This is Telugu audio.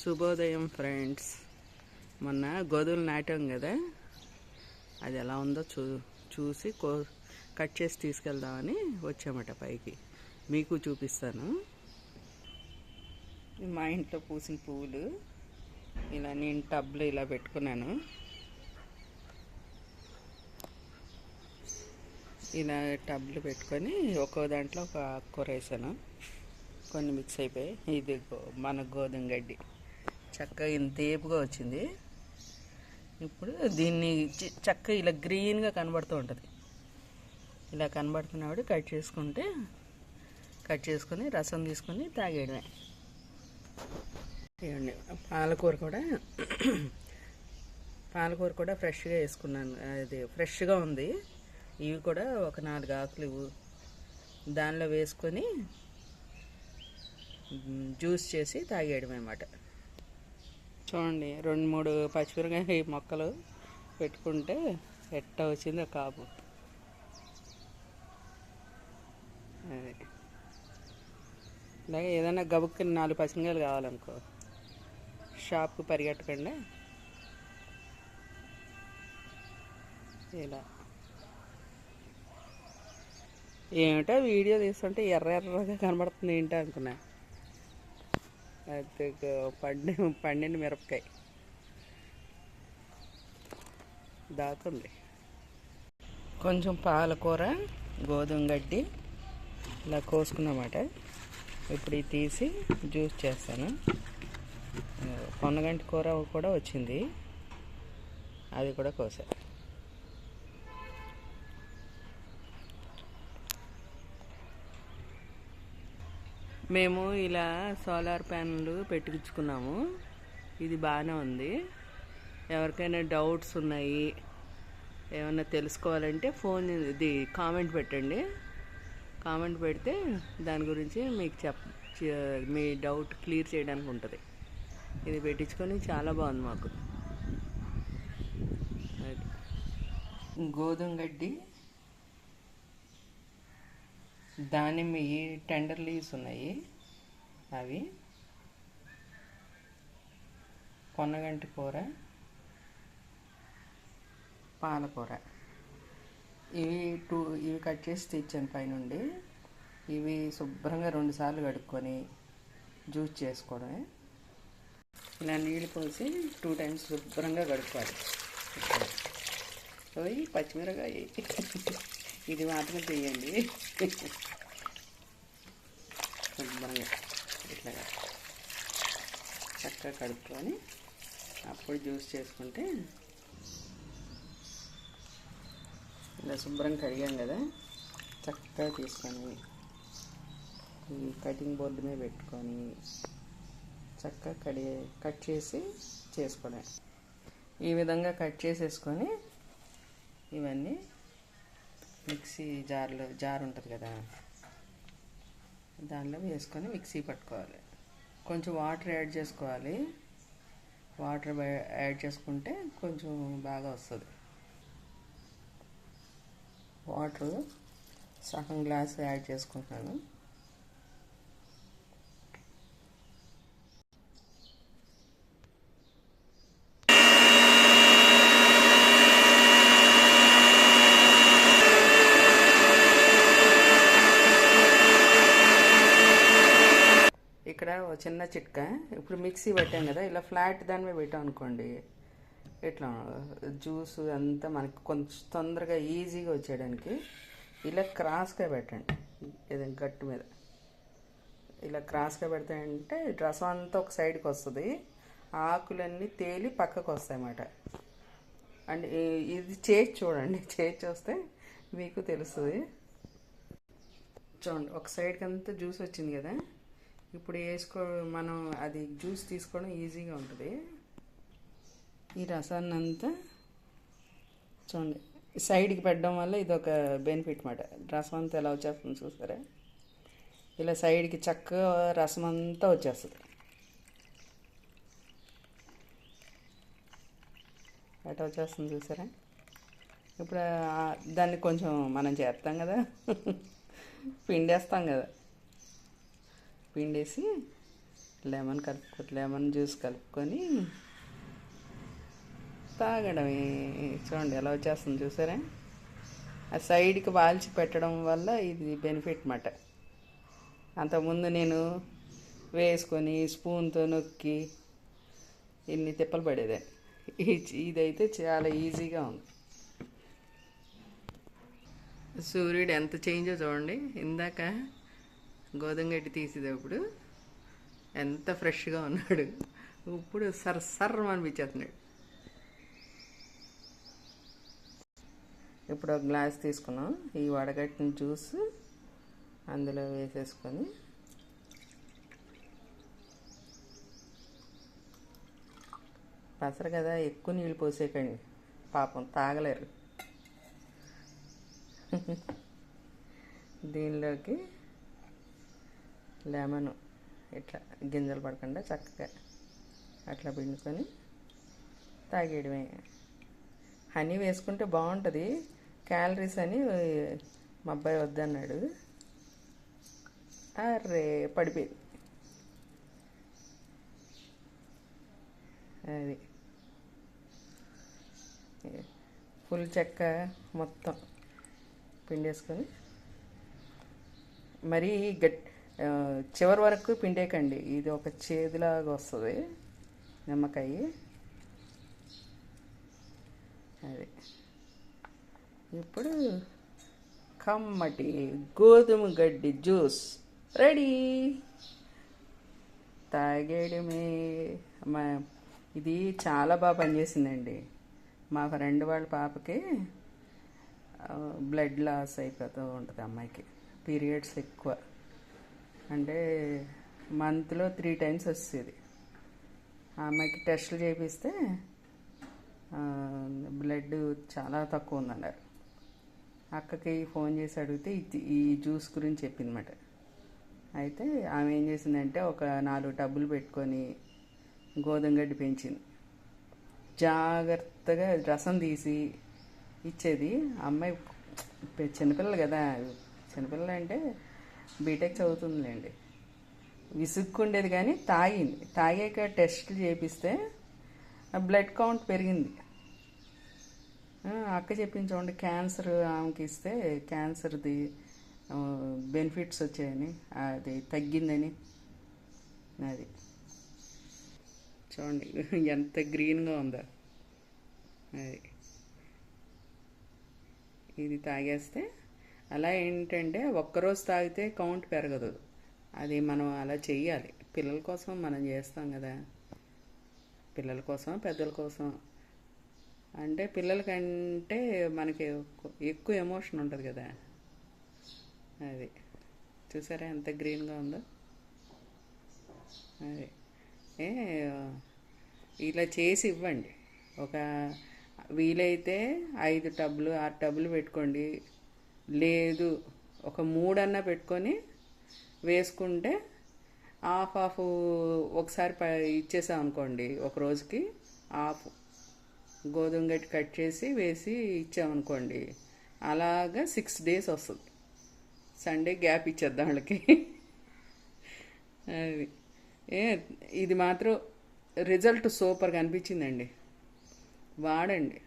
శుభోదయం ఫ్రెండ్స్. మొన్న గోధుమలు నాటాం కదా, అది ఎలా ఉందో చూసి కట్ చేసి తీసుకెళ్దామని వచ్చామట పైకి. మీకు చూపిస్తాను. మా ఇంట్లో పూసిన పువ్వులు ఇలా నేను టబ్లో ఇలా పెట్టుకున్నాను. ఇలా టబ్లు పెట్టుకొని ఒక్కో దాంట్లో ఒక ఆకుకూర వేసాను. కొన్ని మిక్స్ అయిపోయి ఇది మన గోధుమ గడ్డి చక్కగా ఇంత ఏపుగా వచ్చింది. ఇప్పుడు దీన్ని చక్కగా ఇలా గ్రీన్గా కనబడుతూ ఉంటుంది. ఇలా కనబడుతున్నప్పుడు కట్ చేసుకొని రసం తీసుకొని తాగేయడమే. ఇవ్వండి పాలకూర కూడా ఫ్రెష్గా వేసుకున్నాను. అది ఫ్రెష్గా ఉంది. ఇవి కూడా ఒక 4 ఆకులు దానిలో వేసుకొని జ్యూస్ చేసి తాగేయడం అన్నమాట. చూడండి, 2-3 పచ్చిమిరపకాయ మొక్కలు పెట్టుకుంటే ఎట్ట వచ్చిందో కాపు. అదే ఇలాగే ఏదైనా గబుక్కి 4 పచ్చిమిరపకాయలు కావాలనుకో, షాప్కి పరిగెట్టకుండా ఇలా ఏమిటో వీడియో తీస్తుంటే ఎర్రగా కనబడుతుంది ఏంటో అనుకున్నా. అది పండిన మిరపకాయ దాకుంది. కొంచెం పాలకూర, గోధుమ గడ్డి ఇలా కోసుకున్నమాట. ఇప్పుడు ఇది తీసి జ్యూస్ చేస్తాను. పొన్నగంటి కూర కూడా వచ్చింది, అది కూడా కోసా. మేము ఇలా సోలార్ ప్యానెల్ పెట్టించుకున్నాము. ఇది బాగానే ఉంది. ఎవరికైనా డౌట్స్ ఉన్నాయి, ఏమైనా తెలుసుకోవాలంటే ఇది కామెంట్ పెట్టండి. కామెంట్ పెడితే దాని గురించి మీకు మీ డౌట్ క్లియర్ చేయడానికి ఉంటుంది. ఇది పెట్టించుకొని చాలా బాగుంది మాకు. గోధుమ గడ్డి, దానిమ్మ టెండర్ లీవ్స్ ఉన్నాయి, అవి పొన్నగంటి కూర, పాలకూర, ఇవి కట్ చేసి తెచ్చాను పైనుండి. ఇవి శుభ్రంగా 2 సార్లు కడుక్కొని జ్యూస్ చేసుకోవడమే. ఇలా నీళ్ళు పోసి 2 టైమ్స్ శుభ్రంగా కడుక్కోవాలి. పోయి పచ్చిమిరకాయ ఇది మాత్రమే తీయండి. శుభ్రంగా ఇట్లాగా చక్కగా కడుక్కొని అప్పుడు జ్యూస్ చేసుకుంటే, ఇలా శుభ్రంగా కడిగాం కదా, చక్కగా తీసుకొని ఈ కటింగ్ బోర్డు మీద పెట్టుకొని చక్కగా కట్ చేసి చేసుకోవడం. ఈ విధంగా కట్ చేసేసుకొని ఇవన్నీ మిక్సీ జార్ ఉంటుంది కదా, దానిలో వేసుకొని మిక్సీ పట్టుకోవాలి. కొంచెం వాటర్ యాడ్ చేసుకోవాలి. వాటర్ యాడ్ చేసుకుంటే కొంచెం బాగా వస్తుంది. వాటర్ సగం గ్లాస్ యాడ్ చేసుకుంటున్నాను. ఇక్కడ ఒక చిన్న చిట్కా, ఇప్పుడు మిక్సీ పెట్టాం కదా, ఇలా ఫ్లాట్ దాని మీద పెట్టాం అనుకోండి, ఇట్లా జ్యూస్ అంతా మనకి కొంచెం తొందరగా ఈజీగా వచ్చేయడానికి ఇలా క్రాస్గా పెట్టండి. ఏదైనా గట్టు మీద ఇలా క్రాస్గా పెడతాయంటే రసం అంతా ఒక సైడ్కి వస్తుంది, ఆకులన్నీ తేలి పక్కకు వస్తాయి అన్నమాట. అండ్ ఇది చేసి చూడండి, చేసి చూస్తే మీకు తెలుస్తుంది. చూడండి, ఒక సైడ్కి అంతా జ్యూస్ వచ్చింది కదా. ఇప్పుడు మనం అది జ్యూస్ తీసుకోవడం ఈజీగా ఉంటుంది. ఈ రసాన్ని అంతా చూడండి సైడ్కి పెట్టడం వల్ల ఇది ఒక బెనిఫిట్ మాట. రసం అంతా ఎలా వచ్చేస్తుంది చూసారా, ఇలా సైడ్కి చక్కగా రసం అంతా వచ్చేస్తుంది. ఎట్లా వచ్చేస్తుంది చూసారా. ఇప్పుడు దాన్ని కొంచెం మనం చేస్తాం కదా, పిండేస్తాం కదా, పిండేసి లెమన్ జ్యూస్ కలుపుకొని తాగడమే. చూడండి ఎలా వచ్చేస్తుంది చూసారా. ఆ సైడ్కి వాల్చి పెట్టడం వల్ల ఇది బెనిఫిట్ మాట. అంతకుముందు నేను వేసుకొని స్పూన్తో నొక్కి ఇన్ని తిప్పలు పడేదాన్ని. ఇదైతే చాలా ఈజీగా ఉంది. సూర్యుడు ఎంత చేంజో చూడండి. ఇందాక గోధుమ గడ్డి తీసేటప్పుడు ఎంత ఫ్రెష్గా ఉన్నాడు, ఇప్పుడు సర్రం అనిపించేస్తున్నాడు. ఇప్పుడు ఒక గ్లాస్ తీసుకున్నాం. ఈ వడగట్టిన జ్యూస్ అందులో వేసేసుకొని పసరు కదా, ఎక్కువ నీళ్ళు పోసేకండి, పాపం తాగలేరు. దీనిలోకి లెమన్ ఇట్లా గింజలు పడకుండా చక్కగా అట్లా పిండుకొని తాగేయడమే. హనీ వేసుకుంటే బాగుంటుంది, క్యాలరీస్ అని మా అబ్బాయి వద్దన్నాడు. అరే పడిపోయింది. అది ఫుల్ చెక్క మొత్తం పిండేసుకొని మరీ చివరి వరకు పిండేకండి, ఇది ఒక చేదులాగా వస్తుంది నిమ్మకాయ. అది ఇప్పుడు కమ్మటి గోధుమ గడ్డి జ్యూస్ రెడీ. తాగేయడమే. ఇది చాలా బాగా పనిచేసిందండి. మా ఫ్రెండ్ వాళ్ళ పాపకి బ్లడ్ లాస్ అయిపోతూ ఉంటుంది. అమ్మాయికి పీరియడ్స్ ఎక్కువ, అంటే మంత్లో 3 times వస్తుంది. ఆ అమ్మాయికి టెస్టులు చేపిస్తే బ్లడ్ చాలా తక్కువ ఉందన్నారు. అక్కకి ఫోన్ చేసి అడిగితే ఈ జ్యూస్ గురించి చెప్పిందన్నమాట. అయితే ఆమె ఏం చేసిందంటే ఒక 4 టబ్బులు పెట్టుకొని గోధుమ గడ్డి పెంచింది. జాగ్రత్తగా రసం తీసి ఇచ్చేది. అమ్మాయి చిన్నపిల్లలు కదా, చిన్నపిల్లలు అంటే బీటెక్ చదువుతుందిలేండి, విసుక్కుండేది. కానీ తాగాక టెస్టులు చేపిస్తే బ్లడ్ కౌంట్ పెరిగింది. అక్క చెప్పింది చూడండి, క్యాన్సర్ ఆమెకి ఇస్తే క్యాన్సర్ది బెనిఫిట్స్ వచ్చాయని, అది తగ్గిందని. అది చూడండి ఎంత గ్రీన్గా ఉందో. అది ఇది తాగేస్తే అలా ఏంటంటే ఒక్కరోజు తాగితే కౌంట్ పెరగదు. అది మనం అలా చెయ్యాలి. పిల్లల కోసం మనం చేస్తాం కదా, పిల్లల కోసం పెద్దల కోసం. అంటే పిల్లలకంటే మనకి ఎక్కువ ఎమోషన్ ఉంటుంది కదా. అది చూసారా ఎంత గ్రీన్గా ఉందో. అది ఇలా చేసి ఇవ్వండి. ఒక వీలైతే 5 టబ్బులు 6 టబ్బులు పెట్టుకోండి, లేదు ఒక 3 అన్నా పెట్టుకొని వేసుకుంటే హాఫ్ ఒకసారి ఇచ్చేసాం అనుకోండి, ఒక రోజుకి హాఫ్ గోధుమ గడ్డి కట్ చేసి వేసి ఇచ్చామనుకోండి, అలాగా 6 days వస్తుంది. సండే గ్యాప్ ఇచ్చేద్దాం వాళ్ళకి. అది ఇది మాత్రం రిజల్ట్ సూపర్గా అనిపించిందండి. వాడండి.